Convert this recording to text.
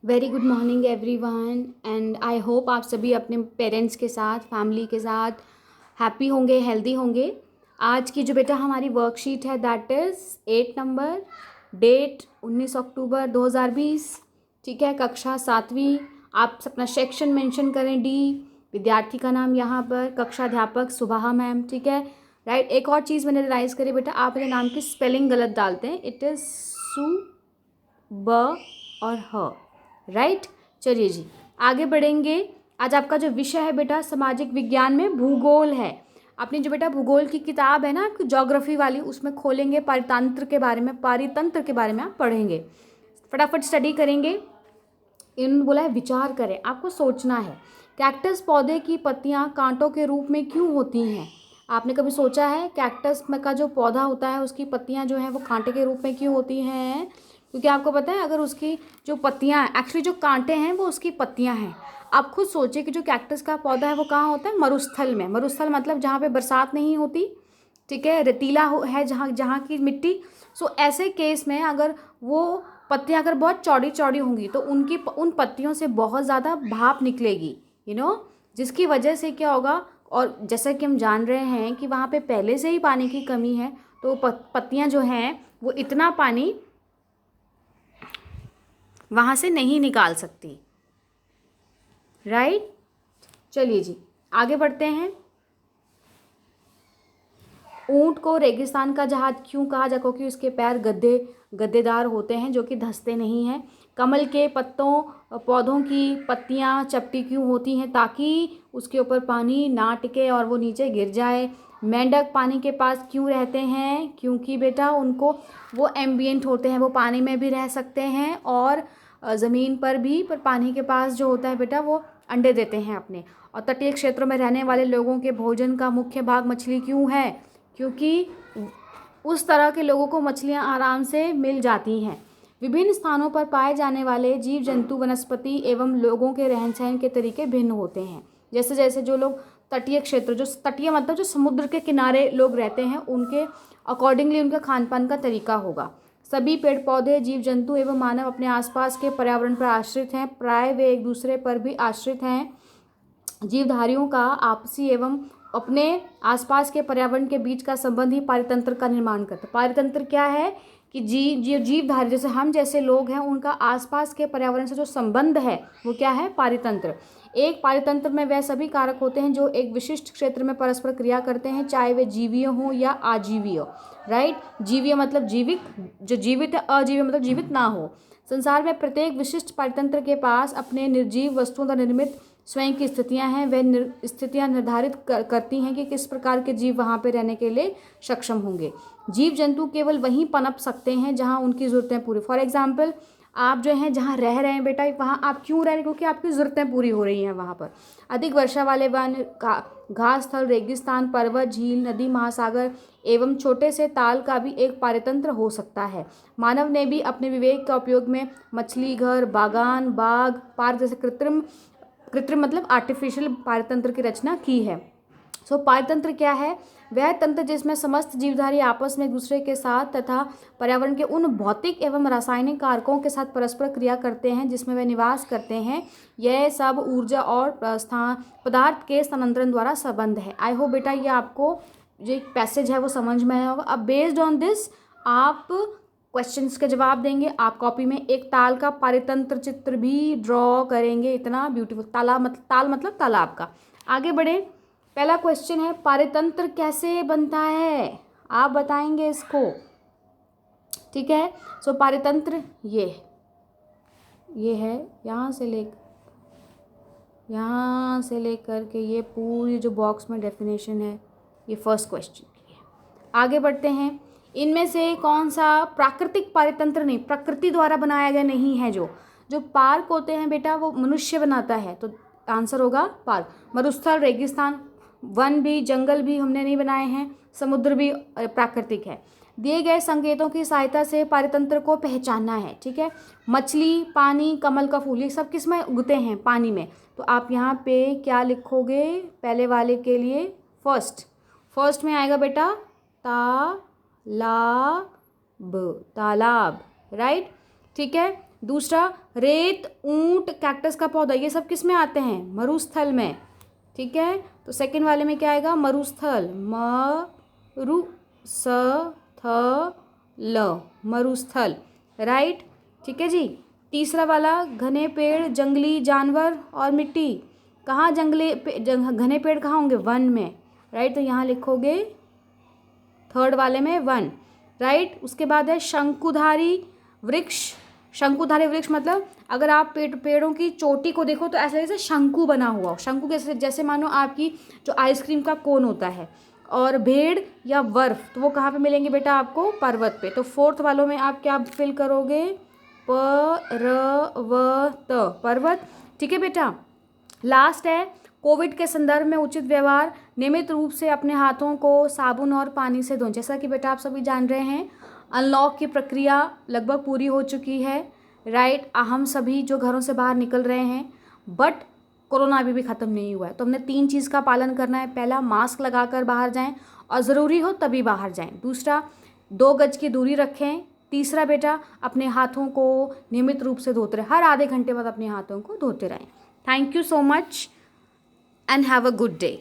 Very good morning everyone and I hope आप सभी अपने पेरेंट्स के साथ फैमिली के साथ हैप्पी होंगे, हेल्दी होंगे। आज की जो बेटा हमारी वर्कशीट है दैट इज़ 8 नंबर, डेट 19 अक्टूबर 2020। ठीक है, कक्षा 7वीं। आप अपना सेक्शन मेंशन करें डी, विद्यार्थी का नाम यहाँ पर, कक्षा अध्यापक सुबह मैम। ठीक है, राइट। एक और चीज़ मैंने रियलाइज़ करी बेटा, आप मेरे नाम की स्पेलिंग गलत डालते हैं। इट इज़ सु ब और ह, राइट। चलिए जी, आगे बढ़ेंगे। आज आपका जो विषय है बेटा सामाजिक विज्ञान में भूगोल है। अपनी जो बेटा भूगोल की किताब है ना आपकी ज्योग्राफी वाली, उसमें खोलेंगे पारितंत्र के बारे में, पारितंत्र के बारे में आप पढ़ेंगे। फटाफट स्टडी करेंगे। इन्होंने बोला है विचार करें, आपको सोचना है। कैक्टस पौधे की पत्तियां कांटों के रूप में क्यों होती हैं? आपने कभी सोचा है कैक्टस में का जो पौधा होता है उसकी पत्तियां जो हैं वो कांटे के रूप में क्यों होती हैं? क्योंकि आपको पता है अगर उसकी जो पत्तियां, एक्चुअली जो कांटे हैं वो उसकी पत्तियां हैं। आप खुद सोचिए कि जो कैक्टस का पौधा है वो कहाँ होता है? मरुस्थल में। मरुस्थल मतलब जहाँ पे बरसात नहीं होती। ठीक है, रेतीला है जहाँ जहाँ की मिट्टी। सो ऐसे केस में अगर वो पत्तियां अगर बहुत चौड़ी चौड़ी होंगी तो उन पत्तियों से बहुत ज़्यादा भाप निकलेगी, जिसकी वजह से क्या होगा। और जैसा कि हम जान रहे हैं कि वहाँ पे पहले से ही पानी की कमी है, तो पत्तियां जो हैं वो इतना पानी वहाँ से नहीं निकाल सकती, राइट। चलिए जी, आगे बढ़ते हैं। ऊंट को रेगिस्तान का जहाज क्यों कहा जाए? क्योंकि उसके पैर गद्देदार होते हैं जो कि धंसते नहीं हैं। कमल के पौधों की पत्तियां चपटी क्यों होती हैं? ताकि उसके ऊपर पानी ना टिके और वो नीचे गिर जाए। मेंढक पानी के पास क्यों रहते हैं? क्योंकि बेटा उनको वो एम्बिएंट होते हैं, वो पानी में भी रह सकते हैं और ज़मीन पर भी, पर पानी के पास जो होता है बेटा वो अंडे देते हैं अपने। और तटीय क्षेत्रों में रहने वाले लोगों के भोजन का मुख्य भाग मछली क्यों है? क्योंकि उस तरह के लोगों को मछलियां आराम से मिल जाती हैं। विभिन्न स्थानों पर पाए जाने वाले जीव जंतु, वनस्पति एवं लोगों के रहन सहन के तरीके भिन्न होते हैं। जैसे जैसे जो लोग तटीय क्षेत्र, जो तटीय मतलब जो समुद्र के किनारे लोग रहते हैं, उनके अकॉर्डिंगली उनका खान पान का तरीका होगा। सभी पेड़ पौधे, जीव जंतु एवं मानव अपने आसपास के पर्यावरण पर आश्रित हैं। प्राय वे एक दूसरे पर भी आश्रित हैं। जीवधारियों का आपसी एवं अपने आसपास के पर्यावरण के बीच का संबंध ही पारितंत्र का निर्माण करता है। पारितंत्र क्या है कि जीवधारी जैसे हम जैसे लोग हैं, उनका आसपास के पर्यावरण से जो संबंध है वो क्या है? पारितंत्र। एक पारितंत्र में वह सभी कारक होते हैं जो एक विशिष्ट क्षेत्र में परस्पर क्रिया करते हैं, चाहे वे जीवीय हों या आजीवीय। राइट, जीवीय मतलब जीवित, जो जीवित है। अजीवीय मतलब जीवित ना हो। संसार में प्रत्येक विशिष्ट पारितंत्र के पास अपने निर्जीव वस्तुओं द्वारा निर्मित स्वयं की स्थितियां हैं। वह स्थितियां निर्धारित करती हैं कि किस प्रकार के जीव वहाँ पे रहने के लिए सक्षम होंगे। जीव जंतु केवल वहीं पनप सकते हैं जहाँ उनकी ज़रूरतें पूरी। फॉर एग्जाम्पल, आप जो हैं जहाँ रह रहे हैं बेटा, वहाँ आप क्यों रह रहे हैं? क्योंकि आपकी ज़रूरतें पूरी हो रही हैं वहाँ पर। अधिक वर्षा वाले वन, घास स्थल, रेगिस्तान, पर्वत, झील, नदी, महासागर एवं छोटे से ताल का भी एक पारितंत्र हो सकता है। मानव ने भी अपने विवेक का उपयोग में मछली घर, बागान, बाग, पार्क जैसे कृत्रिम कृत्रिम मतलब आर्टिफिशियल पारितंत्र की रचना की है। सो पारितंत्र क्या है? वह तंत्र जिसमें समस्त जीवधारी आपस में एक दूसरे के साथ तथा पर्यावरण के उन भौतिक एवं रासायनिक कारकों के साथ परस्पर क्रिया करते हैं जिसमें वे निवास करते हैं। यह सब ऊर्जा और पदार्थ के स्थानांतरण द्वारा संबंध है। आई होप बेटा ये आपको जो एक पैसेज है वो समझ में आया होगा। अब बेस्ड ऑन दिस आप क्वेश्चंस के जवाब देंगे। आप कॉपी में एक ताल का पारितंत्र चित्र भी ड्रॉ करेंगे। इतना ब्यूटीफुल ताल मतलब तालाब का। आगे बढ़े। पहला क्वेश्चन है, पारितंत्र कैसे बनता है? आप बताएंगे इसको। ठीक है, सो पारितंत्र ये है, यहाँ से लेकर के ये पूरी जो बॉक्स में डेफिनेशन है, ये फर्स्ट क्वेश्चन की है। आगे बढ़ते हैं। इनमें से कौन सा प्राकृतिक पारितंत्र नहीं, प्रकृति द्वारा बनाया गया नहीं है? जो पार्क होते हैं बेटा वो मनुष्य बनाता है, तो आंसर होगा पार्क। मरुस्थल, रेगिस्तान, वन भी, जंगल भी हमने नहीं बनाए हैं, समुद्र भी प्राकृतिक है। दिए गए संकेतों की सहायता से पारितंत्र को पहचानना है। ठीक है, मछली, पानी, कमल का फूल, ये सब किस में उगते हैं? पानी में। तो आप यहाँ पे क्या लिखोगे? पहले वाले के लिए फर्स्ट में आएगा बेटा तालाब, राइट। ठीक है, दूसरा रेत, ऊंट, कैक्टस का पौधा, ये सब किस में आते हैं? मरुस्थल में। ठीक है, तो सेकंड वाले में क्या आएगा? मरुस्थल, मरुस्थल, राइट। ठीक है जी। तीसरा वाला घने पेड़, जंगली जानवर और मिट्टी, कहाँ घने पेड़ कहाँ होंगे? वन में, राइट। तो यहाँ लिखोगे थर्ड वाले में वन, राइट। उसके बाद है शंकुधारी वृक्ष। शंकुधारी वृक्ष मतलब अगर आप पेड़ों की चोटी को देखो तो ऐसा जैसे शंकु बना हुआ हो। शंकु कैसे? जैसे मानो आपकी जो आइसक्रीम का कोन होता है। और भेड़ या बर्फ, तो वो कहाँ पे मिलेंगे बेटा आपको? पर्वत पे। तो फोर्थ वालों में आप क्या फिल करोगे? पर्वत। ठीक है बेटा। लास्ट है कोविड के संदर्भ में उचित व्यवहार, नियमित रूप से अपने हाथों को साबुन और पानी से धोएं। जैसा कि बेटा आप सभी जान रहे हैं, अनलॉक की प्रक्रिया लगभग पूरी हो चुकी है, राइट। हम सभी जो घरों से बाहर निकल रहे हैं, बट कोरोना अभी भी ख़त्म नहीं हुआ है। तो हमने 3 चीज़ का पालन करना है। पहला, मास्क लगाकर बाहर जाएं और ज़रूरी हो तभी बाहर जाएं। दूसरा, 2 गज की दूरी रखें। तीसरा बेटा, अपने हाथों को नियमित रूप से धोते रहें, हर आधे घंटे बाद अपने हाथों को धोते रहें। Thank you so much and have a good day.